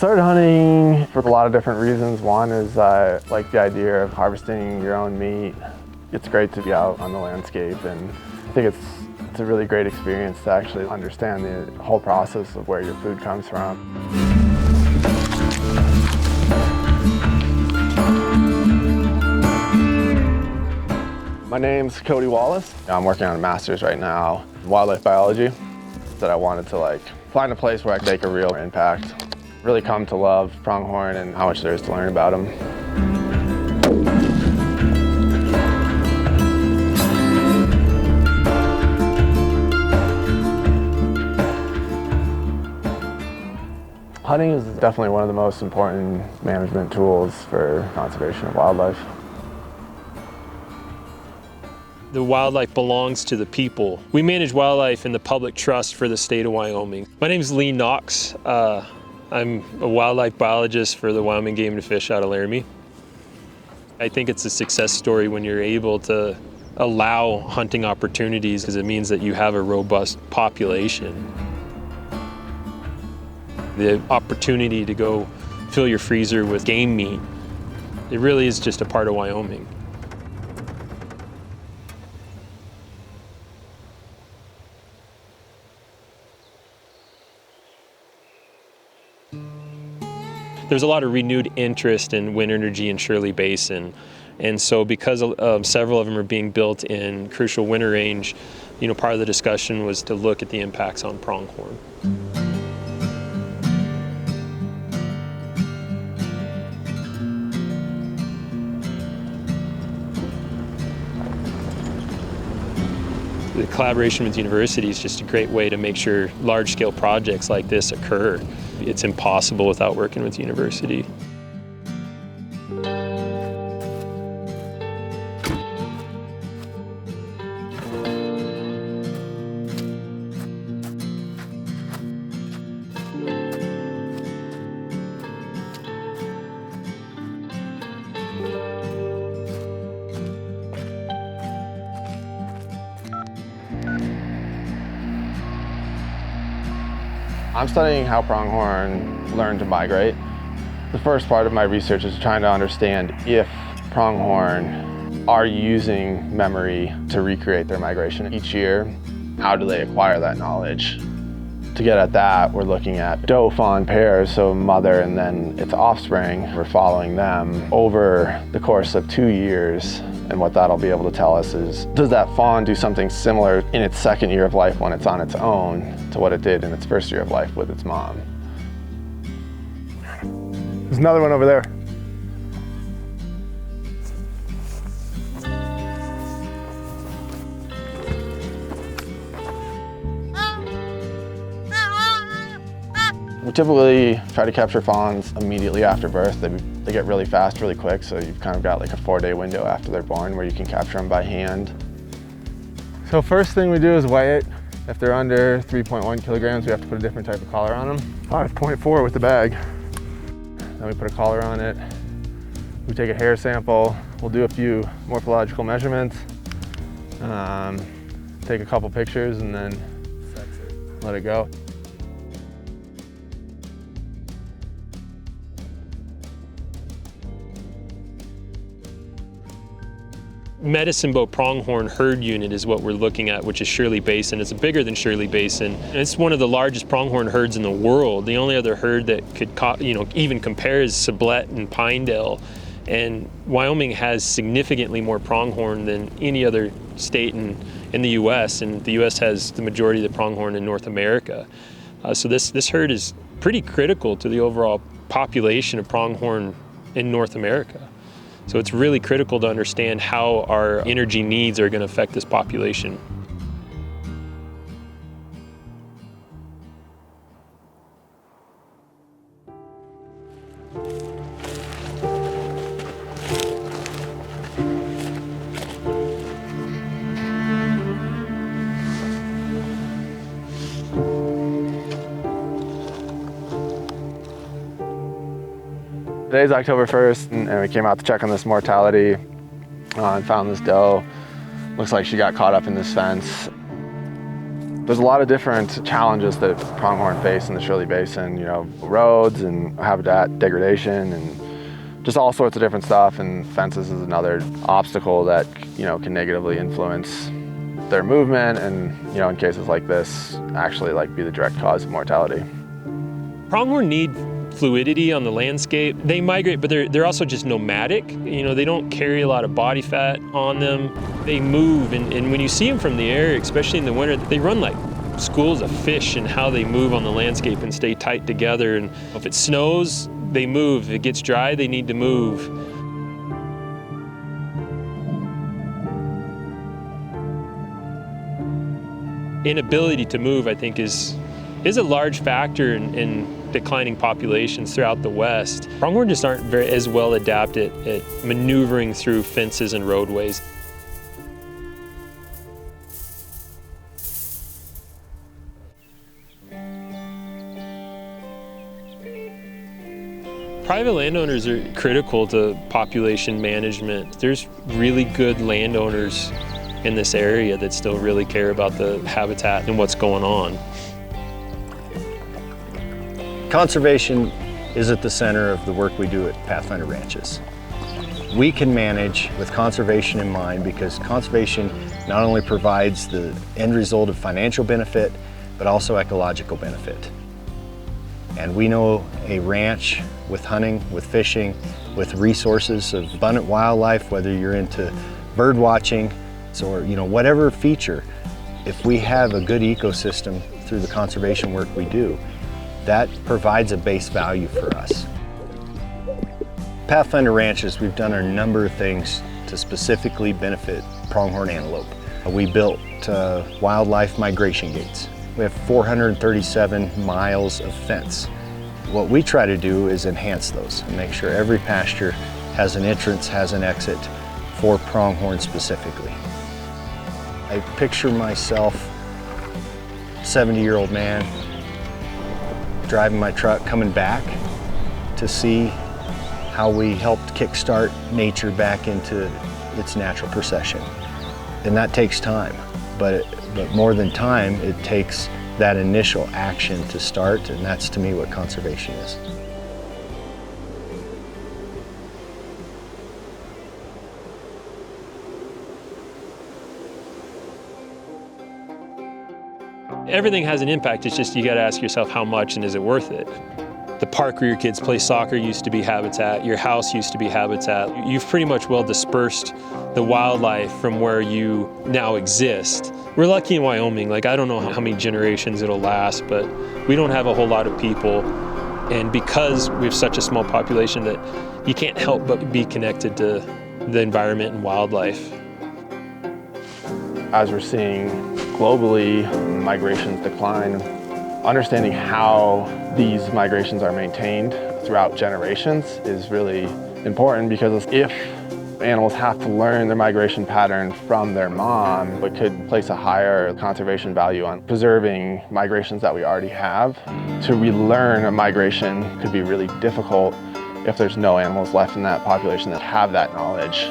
started hunting for a lot of different reasons. One is I like the idea of harvesting your own meat. It's great to be out on the landscape, and I think it's a really great experience to actually understand the whole process of where your food comes from. My name's Cody Wallace. I'm working on a master's right now in wildlife biology. That I wanted to find a place where I could make a real impact. Really come to love pronghorn and how much there is to learn about them. Hunting is definitely one of the most important management tools for conservation of wildlife. The wildlife belongs to the people. We manage wildlife in the public trust for the state of Wyoming. My name is Lee Knox. I'm a wildlife biologist for the Wyoming Game and Fish out of Laramie. I think it's a success story when you're able to allow hunting opportunities, because it means that you have a robust population. The opportunity to go fill your freezer with game meat, it really is just a part of Wyoming. There's a lot of renewed interest in wind energy in Shirley Basin. And so because several of them are being built in crucial winter range, part of the discussion was to look at the impacts on pronghorn. The collaboration with universities is just a great way to make sure large-scale projects like this occur. It's impossible without working with university. I'm studying how pronghorn learn to migrate. The first part of my research is trying to understand if pronghorn are using memory to recreate their migration each year. How do they acquire that knowledge? To get at that, we're looking at doe-fawn pairs, so mother and then its offspring. We're following them over the course of 2 years. And what that'll be able to tell us is, does that fawn do something similar in its second year of life when it's on its own to what it did in its first year of life with its mom? There's another one over there. We typically try to capture fawns immediately after birth. They get really fast, really quick, so you've kind of got like a 4-day window after they're born where you can capture them by hand. So first thing we do is weigh it. If they're under 3.1 kilograms, we have to put a different type of collar on them. 5.4 with the bag. Then we put a collar on it. We take a hair sample. We'll do a few morphological measurements. Take a couple pictures and then let it go. Medicine Bow Pronghorn herd unit is what we're looking at, which is Shirley Basin. It's bigger than Shirley Basin. And it's one of the largest pronghorn herds in the world. The only other herd that could even compare is Sublette and Pinedale. And Wyoming has significantly more pronghorn than any other state in the U.S. And the U.S. has the majority of the pronghorn in North America. So this herd is pretty critical to the overall population of pronghorn in North America. So it's really critical to understand how our energy needs are going to affect this population. Today's October 1st, and we came out to check on this mortality and found this doe. Looks like she got caught up in this fence. There's a lot of different challenges that pronghorn face in the Shirley Basin, roads and habitat degradation and just all sorts of different stuff, and fences is another obstacle that, can negatively influence their movement and, in cases like this, actually be the direct cause of mortality. Pronghorn need fluidity on the landscape. They migrate, but they're also just nomadic. They don't carry a lot of body fat on them. They move, and when you see them from the air, especially in the winter, they run like schools of fish in how they move on the landscape and stay tight together. And if it snows, they move. If it gets dry, they need to move. Inability to move, I think, is a large factor in declining populations throughout the West. Pronghorn just aren't as well adapted at maneuvering through fences and roadways. Private landowners are critical to population management. There's really good landowners in this area that still really care about the habitat and what's going on. Conservation is at the center of the work we do at Pathfinder Ranches. We can manage with conservation in mind because conservation not only provides the end result of financial benefit, but also ecological benefit. And we know a ranch with hunting, with fishing, with resources of abundant wildlife, whether you're into bird watching or whatever feature, if we have a good ecosystem through the conservation work we do, that provides a base value for us. Pathfinder Ranches, we've done a number of things to specifically benefit pronghorn antelope. We built wildlife migration gates. We have 437 miles of fence. What we try to do is enhance those and make sure every pasture has an entrance, has an exit for pronghorn specifically. I picture myself, 70-year-old man, driving my truck, coming back to see how we helped kickstart nature back into its natural procession. And that takes time, but more than time, it takes that initial action to start, and that's to me what conservation is. Everything has an impact. It's just you got to ask yourself how much and is it worth it? The park where your kids play soccer used to be habitat. Your house used to be habitat. You've pretty much well dispersed the wildlife from where you now exist. We're lucky in Wyoming. I don't know how many generations it'll last, but we don't have a whole lot of people. And because we have such a small population that you can't help but be connected to the environment and wildlife. As we're seeing globally migrations decline, understanding how these migrations are maintained throughout generations is really important, because if animals have to learn their migration pattern from their mom, it could place a higher conservation value on preserving migrations that we already have. To relearn a migration could be really difficult if there's no animals left in that population that have that knowledge.